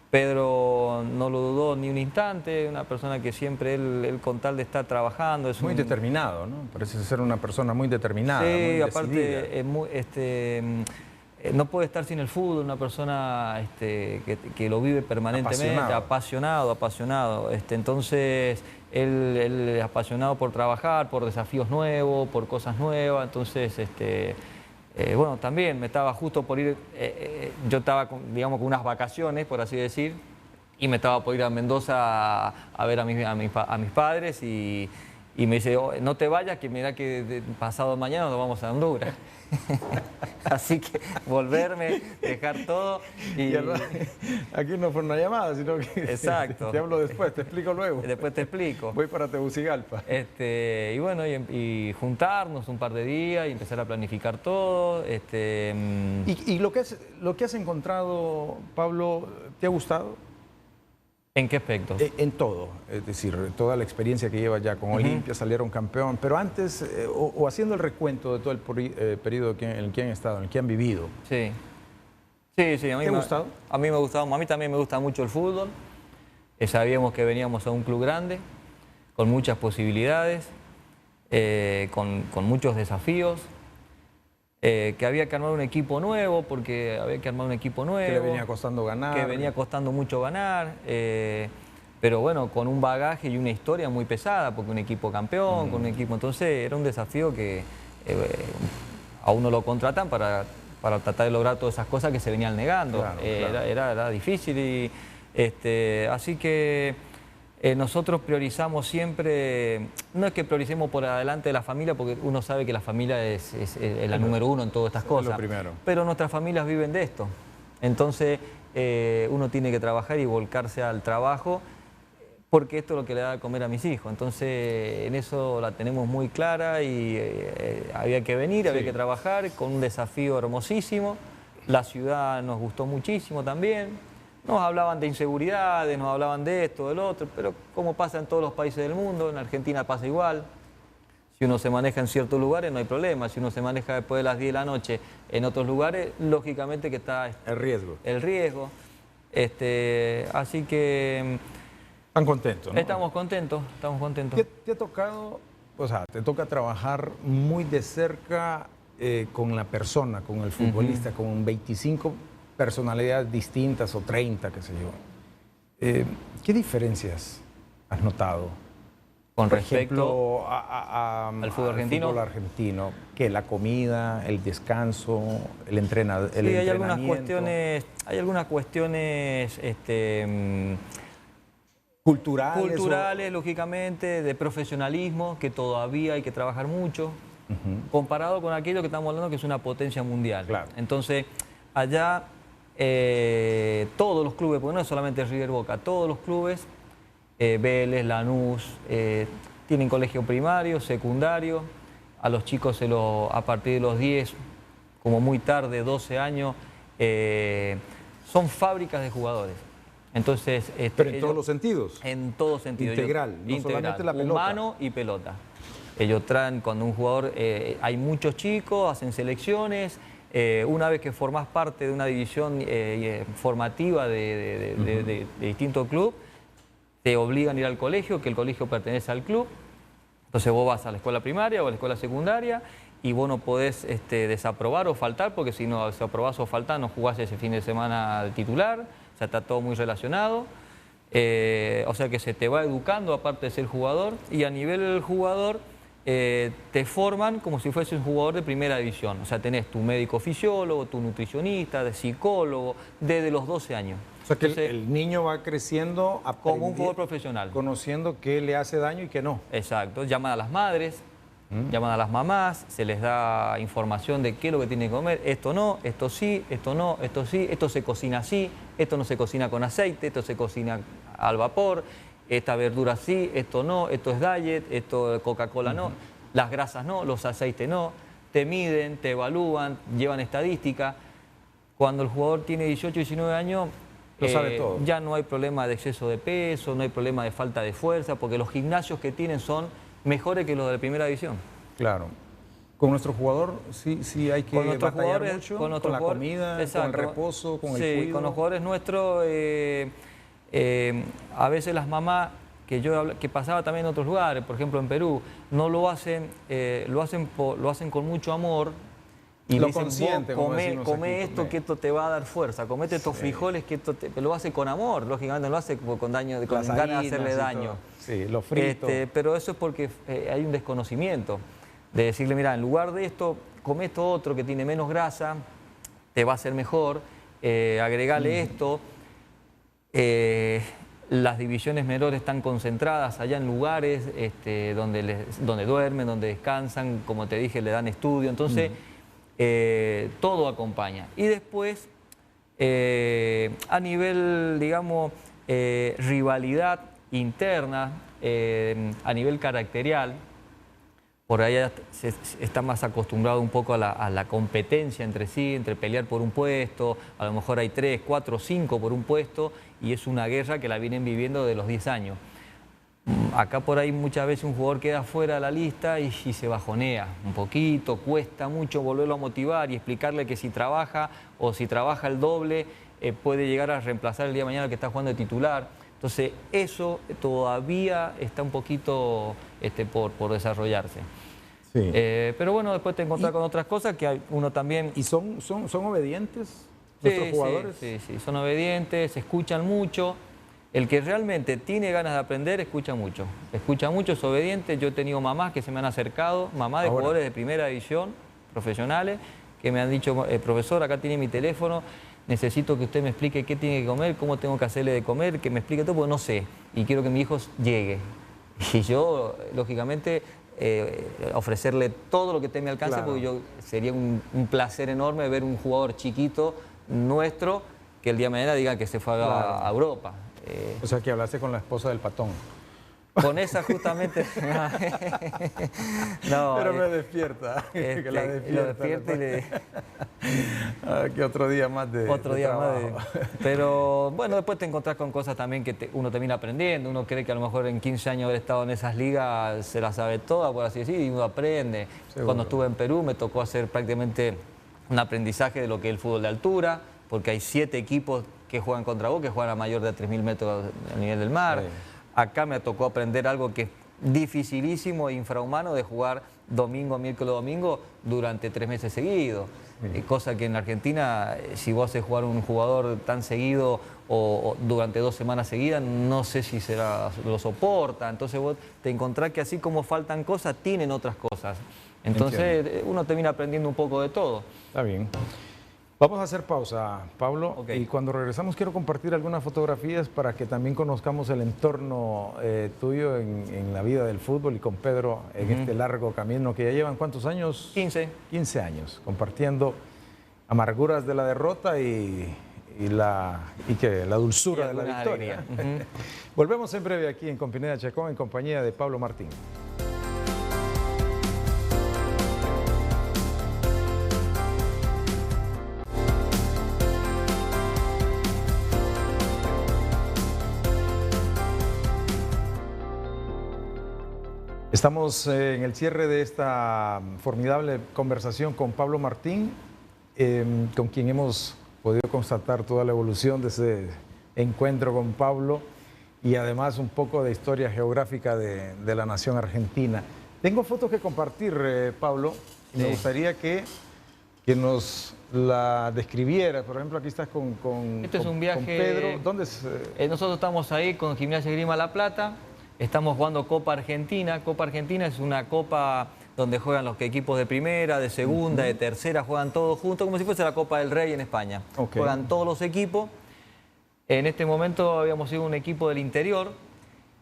Pedro no lo dudó ni un instante, una persona que siempre él con tal de estar trabajando... Es muy determinado, ¿no? Parece ser una persona muy determinada, sí, muy aparte no puede estar sin el fútbol, una persona que lo vive permanentemente, apasionado. Entonces, él es apasionado por trabajar, por desafíos nuevos, por cosas nuevas, entonces... bueno, también me estaba justo por ir, yo estaba, digamos, con unas vacaciones, por así decir, y me estaba por ir a Mendoza a ver a mis padres y me dice, oh, no te vayas, que mira que pasado mañana nos vamos a Honduras. Así que volverme, dejar todo y... Aquí no fue una llamada, sino que exacto. Te hablo después, te explico luego. Después te explico. Voy para Tegucigalpa. Y bueno, y juntarnos un par de días y empezar a planificar todo. ¿Y lo que has encontrado, Pablo, te ha gustado? ¿En qué aspecto? En todo, es decir, toda la experiencia que llevas ya con Olimpia, salieron campeón, pero antes, o haciendo el recuento de todo el periodo en el que han estado, en el que han vivido. Sí. Sí, a mí ¿Te ha gustado? A mí me ha gustado, a mí también me gusta mucho el fútbol. Sabíamos que veníamos a un club grande, con muchas posibilidades, con muchos desafíos. Que había que armar un equipo nuevo, porque había que armar un equipo nuevo. Que le venía costando ganar. Que venía costando mucho ganar, pero bueno, con un bagaje y una historia muy pesada, porque un equipo campeón, con un equipo... Entonces era un desafío que a uno lo contratan para tratar de lograr todas esas cosas que se venían negando. Claro, Era difícil y así que... nosotros priorizamos siempre, no es que prioricemos por adelante de la familia, porque uno sabe que la familia es la número uno en todas estas cosas. Lo primero. Pero nuestras familias viven de esto. Entonces uno tiene que trabajar y volcarse al trabajo, porque esto es lo que le da de comer a mis hijos. Entonces en eso la tenemos muy clara y había que venir, había que trabajar con un desafío hermosísimo. La ciudad nos gustó muchísimo también. Nos hablaban de inseguridades, nos hablaban de esto, del otro, pero como pasa en todos los países del mundo, en Argentina pasa igual. Si uno se maneja en ciertos lugares no hay problema, si uno se maneja después de las 10 de la noche en otros lugares, lógicamente que está el riesgo. Así que... ¿Están contentos, no? Estamos contentos. ¿Te ha tocado, o sea, te toca trabajar muy de cerca con la persona, con el futbolista, con 25 personalidades distintas o 30, qué sé yo? ¿Qué diferencias has notado? Con Por respecto ejemplo, al fútbol argentino. Fútbol argentino, que la comida, el descanso, el entrenamiento. Sí, hay algunas cuestiones culturales, lógicamente, de profesionalismo, que todavía hay que trabajar mucho, comparado con aquello que estamos hablando, que es una potencia mundial. Claro. Entonces, allá todos los clubes, porque no es solamente River Boca, todos los clubes, Vélez, Lanús, tienen colegio primario, secundario, a los chicos a partir de los 10, como muy tarde, 12 años, son fábricas de jugadores. Entonces, pero en todos los sentidos. En todos sentidos. Integral, no solamente la pelota. Humano y pelota. Ellos traen, cuando un jugador, hay muchos chicos, hacen selecciones. Una vez que formás parte de una división formativa de distintos clubes, te obligan a ir al colegio, que el colegio pertenece al club. Entonces vos vas a la escuela primaria o a la escuela secundaria y vos no podés desaprobar o faltar, porque si no desaprobás o faltás no jugás ese fin de semana de titular. O sea, está todo muy relacionado. O sea que se te va educando aparte de ser jugador, y a nivel jugador te forman como si fueses un jugador de primera división. O sea, tenés tu médico fisiólogo, tu nutricionista, de psicólogo, desde los 12 años. O sea que el niño va creciendo como un jugador profesional. Conociendo qué le hace daño y qué no. Exacto. Llaman a las madres, llaman a las mamás, se les da información de qué es lo que tienen que comer. Esto no, esto sí, esto no, esto sí, esto se cocina así, esto no se cocina con aceite, esto se cocina al vapor, esta verdura sí, esto no, esto es diet, esto Coca-Cola no, las grasas no, los aceites no. te miden, te evalúan, llevan estadística. Cuando el jugador tiene 18, 19 años, lo sabe todo. Ya no hay problema de exceso de peso, no hay problema de falta de fuerza, porque los gimnasios que tienen son mejores que los de la primera división. Claro. Con nuestro jugador sí hay que batallar mucho, con la comida, con el reposo, con el cuidado. Sí, con los jugadores nuestros, a veces las mamás, que pasaba también en otros lugares, por ejemplo en Perú, no lo hacen, lo hacen con mucho amor. Y lo dicen, consciente, come esto, que esto te va a dar fuerza, comete estos frijoles, que esto lo hace con amor, lógicamente no lo hace con ganas de hacerle daño. Sí, lo frito. Pero eso es porque hay un desconocimiento de decirle, mira, en lugar de esto, come esto otro que tiene menos grasa, te va a hacer mejor, agregale esto. Las divisiones menores están concentradas allá en lugares donde duermen, donde descansan, como te dije, le dan estudio, entonces todo acompaña. Y después, a nivel, digamos, rivalidad interna, a nivel caracterial, por ahí se está más acostumbrado un poco a la competencia entre sí, entre pelear por un puesto, a lo mejor hay 3, 4, 5 por un puesto y es una guerra que la vienen viviendo de los 10 años. Acá por ahí muchas veces un jugador queda fuera de la lista y se bajonea un poquito, cuesta mucho volverlo a motivar y explicarle que si trabaja o si trabaja el doble puede llegar a reemplazar el día de mañana al que está jugando de titular. Entonces eso todavía está un poquito por desarrollarse. Sí. Pero bueno, después te encontrás con otras cosas que uno también... ¿Y son obedientes nuestros jugadores? Sí, son obedientes, escuchan mucho. El que realmente tiene ganas de aprender, escucha mucho, es obediente. Yo he tenido mamás que se me han acercado, mamás de jugadores de primera división, profesionales, que me han dicho, profesor, acá tiene mi teléfono, necesito que usted me explique qué tiene que comer, cómo tengo que hacerle de comer, que me explique todo, porque no sé, y quiero que mi hijo llegue. Y yo, lógicamente, ofrecerle todo lo que esté a mi alcance, porque sería un placer enorme ver un jugador chiquito nuestro que el día de mañana diga que se fue a Europa. O sea, que hablaste con la esposa del Patón. Con esa justamente... no, pero me despierta. Que la despierta. Y le... que otro día más de trabajo. Pero bueno, después te encontrás con cosas también que uno termina aprendiendo. Uno cree que a lo mejor en 15 años haber estado en esas ligas se las sabe todas, por así decir, y uno aprende. Seguro. Cuando estuve en Perú me tocó hacer prácticamente un aprendizaje de lo que es el fútbol de altura, porque hay 7 equipos que juegan contra vos, que juegan a mayor de 3.000 metros a nivel del mar. Sí. Acá me tocó aprender algo que es dificilísimo e infrahumano, de jugar domingo, miércoles, domingo durante 3 meses seguidos. Sí. Cosa que en la Argentina, si vos haces jugar un jugador tan seguido o durante 2 semanas seguidas, no sé si lo soporta. Entonces vos te encontrás que así como faltan cosas, tienen otras cosas. Entonces uno termina aprendiendo un poco de todo. Está bien. Vamos a hacer pausa, Pablo, y cuando regresamos quiero compartir algunas fotografías para que también conozcamos el entorno tuyo en la vida del fútbol y con Pedro en este largo camino que ya llevan, ¿cuántos años? 15. 15 años, compartiendo amarguras de la derrota y la dulzura de la victoria. Volvemos en breve aquí en Con Pineda Chacón en compañía de Pablo Martín. Estamos en el cierre de esta formidable conversación con Pablo Martín, con quien hemos podido constatar toda la evolución de ese encuentro con Pablo y además un poco de historia geográfica de la nación argentina. Tengo fotos que compartir, Pablo, y me gustaría que nos la describieras. Por ejemplo, aquí estás con es un viaje, con Pedro. ¿Dónde es? Nosotros estamos ahí con Gimnasia Esgrima La Plata. Estamos jugando Copa Argentina. Copa Argentina es una copa donde juegan los equipos de primera, de segunda, de tercera, juegan todos juntos, como si fuese la Copa del Rey en España. Juegan todos los equipos. En este momento habíamos sido un equipo del interior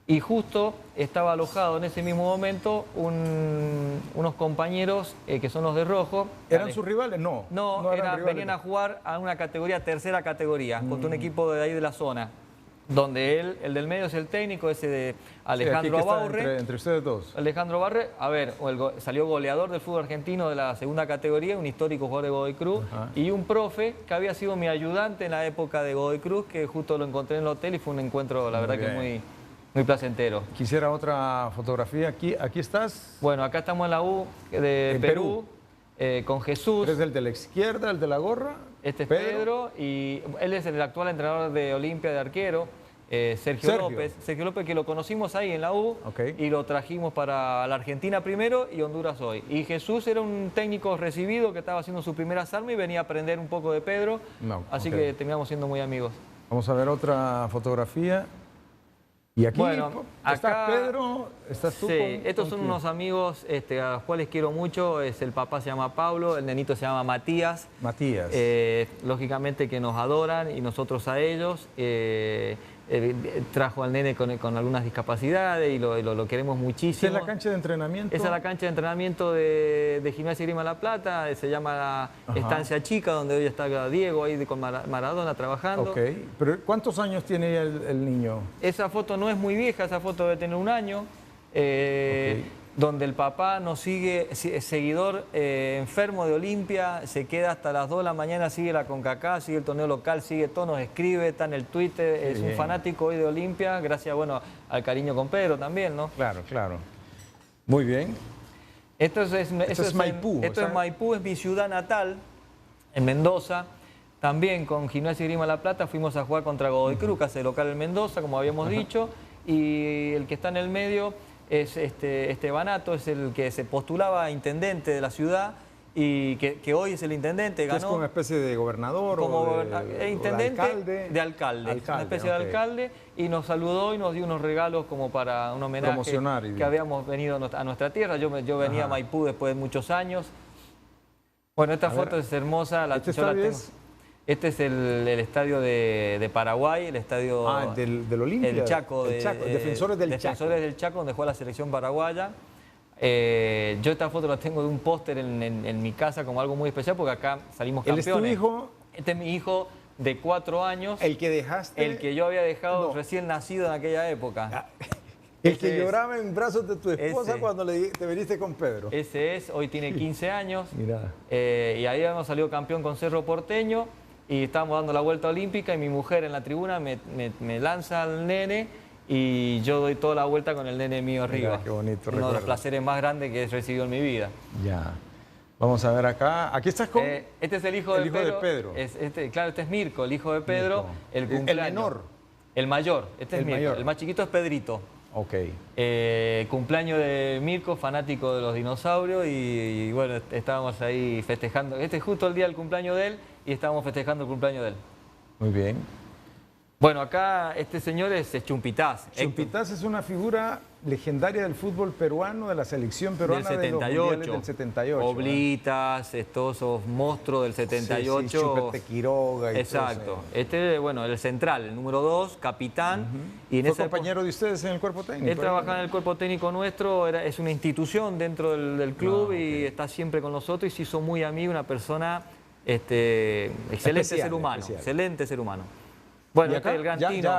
y justo estaba alojado en ese mismo momento unos compañeros que son los de rojo. ¿Eran sus rivales? No. No, venían a jugar a una categoría, tercera categoría, contra un equipo de ahí de la zona. donde el del medio es el técnico, ese de Alejandro Abaurre. Entre ustedes dos. Alejandro Abaurre, a ver, salió goleador del fútbol argentino de la segunda categoría, un histórico jugador de Godoy Cruz, y un profe que había sido mi ayudante en la época de Godoy Cruz, que justo lo encontré en el hotel y fue un encuentro, la verdad, que muy placentero. Quisiera otra fotografía. Aquí estás. Bueno, acá estamos en la U de Perú. Con Jesús. ¿Eres el de la izquierda, el de la gorra? Este es Pedro y él es el actual entrenador de Olimpia de arquero, Sergio López. Sergio López, que lo conocimos ahí en la U y lo trajimos para la Argentina primero y Honduras hoy. Y Jesús era un técnico recibido que estaba haciendo su primera arma y venía a aprender un poco de Pedro, así que terminamos siendo muy amigos. Vamos a ver otra fotografía. Y aquí, bueno, está Pedro, estás tú. Sí, estos son unos amigos a los cuales quiero mucho. El papá se llama Pablo, el nenito se llama Matías. Matías. Lógicamente que nos adoran y nosotros a ellos. Trajo al nene con algunas discapacidades y lo queremos muchísimo. ¿Esa es la cancha de entrenamiento? Esa es la cancha de entrenamiento de Gimnasia y Esgrima La Plata, se llama Estancia Chica, donde hoy está Diego ahí con Maradona trabajando. Ok, pero ¿cuántos años tiene el niño? Esa foto no es muy vieja, esa foto debe tener un año. Donde el papá nos sigue, seguidor enfermo de Olimpia, se queda hasta las 2 de la mañana, sigue la CONCACAF, sigue el torneo local, sigue todo, nos escribe, está en el Twitter, es un fanático hoy de Olimpia, gracias al cariño con Pedro también, ¿no? Claro, claro. Muy bien. Esto es Maipú. Esto es Maipú, es mi ciudad natal, en Mendoza. También con Gimnasia y Esgrima La Plata fuimos a jugar contra Godoy Cruz, que hace local en Mendoza, como habíamos dicho, y el que está en el medio es Banato, es el que se postulaba a intendente de la ciudad y que hoy es el intendente, ganó. ¿Es como una especie de gobernador intendente de alcalde, una especie de alcalde, y nos saludó y nos dio unos regalos como para un homenaje que habíamos venido a nuestra tierra. Yo venía a Maipú después de muchos años. Bueno, esta foto es hermosa. Yo la tengo. Este es el estadio de Paraguay, el estadio del Olimpia. El Chaco, Defensores del Chaco, donde juega la selección paraguaya. Yo esta foto la tengo de un póster en mi casa como algo muy especial porque acá salimos campeones. ¿Él es tu hijo? Este es mi hijo de 4 años. ¿El que dejaste? El que yo había dejado recién nacido en aquella época. El que lloraba en brazos de tu esposa cuando te viniste con Pedro. Ese es, hoy tiene 15 años. Mirá. Y ahí hemos salido campeón con Cerro Porteño. Y estábamos dando la vuelta olímpica y mi mujer en la tribuna me lanza al nene y yo doy toda la vuelta con el nene mío arriba. Qué bonito. Uno de los placeres más grandes que he recibido en mi vida. Ya. Vamos a ver acá. Aquí estás con... este es el hijo de Pedro. Claro, este es Mirko, el hijo de Pedro. El menor. El mayor. Este es Mirko. El más chiquito es Pedrito. Ok. Cumpleaños de Mirko, fanático de los dinosaurios y bueno, estábamos ahí festejando. Este es justo el día del cumpleaños de él y estábamos festejando el cumpleaños de él. Muy bien. Bueno, acá este señor es Chumpitaz. Chumpitaz es una figura legendaria del fútbol peruano, de la selección peruana del 78. Del 78. Oblitas, todos esos monstruos del 78. Sí, Chupete Quiroga y exacto. Bueno, el central, el número 2, capitán. Y ¿Fue compañero de ustedes en el cuerpo técnico? Él trabajaba en el cuerpo técnico nuestro, es una institución dentro del club y está siempre con nosotros y se hizo muy amigo, una persona excelente ser humano. Excelente ser humano. Bueno, este es el Gran Tino.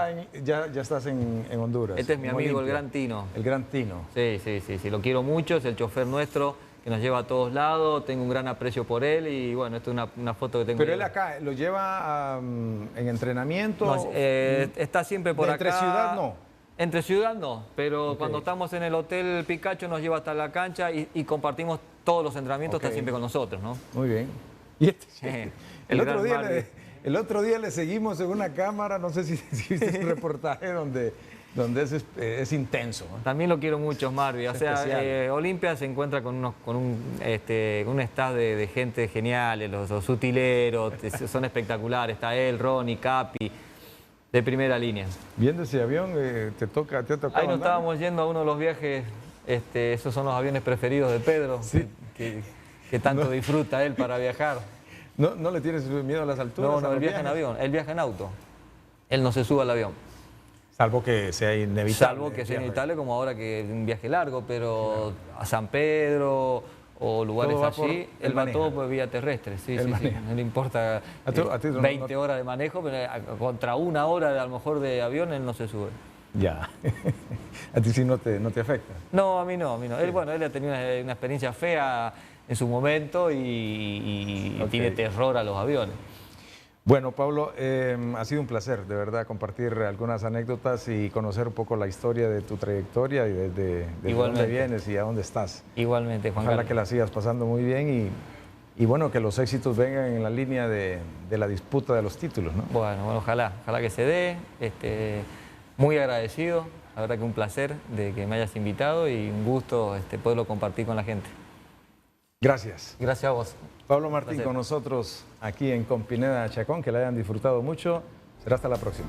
Ya estás en Honduras. Este es mi amigo, el Gran Tino. El Gran Tino. Sí, lo quiero mucho, es el chofer nuestro que nos lleva a todos lados, tengo un gran aprecio por él y bueno, esta es una foto que tengo. Pero él acá, ¿lo lleva en entrenamiento? No, está siempre por acá. ¿Entre ciudad no? Entre ciudad no, pero cuando estamos en el Hotel Picacho nos lleva hasta la cancha y compartimos todos los entrenamientos, está siempre con nosotros, ¿no? Muy bien. Y el otro día le seguimos en una cámara, no sé si viste un reportaje donde es intenso. También lo quiero mucho, Marvi. O sea, Olimpia se encuentra con un staff de gente genial, los utileros, son espectaculares. Está él, Ronnie, Capi, de primera línea. Viendo ese avión, ¿te ha tocado ahí nos estábamos yendo a uno de los viajes, esos son los aviones preferidos de Pedro, que tanto disfruta él para viajar. ¿No le tienes miedo a las alturas? No, él viaja en avión, él viaja en auto. Él no se sube al avión. Salvo que sea inevitable. Salvo que sea inevitable, como ahora que es un viaje largo, pero a San Pedro o lugares así, él va todo por vía terrestre, sí, no le importa 20 horas de manejo, pero contra 1 hora a lo mejor de avión él no se sube. Ya, a ti sí no te afecta. No, a mí no. Sí. Él ha tenido una experiencia fea en su momento y tiene terror a los aviones. Bueno, Pablo, ha sido un placer, de verdad, compartir algunas anécdotas y conocer un poco la historia de tu trayectoria y desde dónde vienes y a dónde estás. Igualmente, Juan Ojalá Carlos. que la sigas pasando muy bien y bueno, que los éxitos vengan en la línea de la disputa de los títulos, ¿no? Bueno, ojalá que se dé. Muy agradecido, la verdad que un placer de que me hayas invitado y un gusto poderlo compartir con la gente. Gracias. Gracias a vos. Pablo Martín con nosotros aquí en Con Pineda Chacón, que la hayan disfrutado mucho. Será hasta la próxima.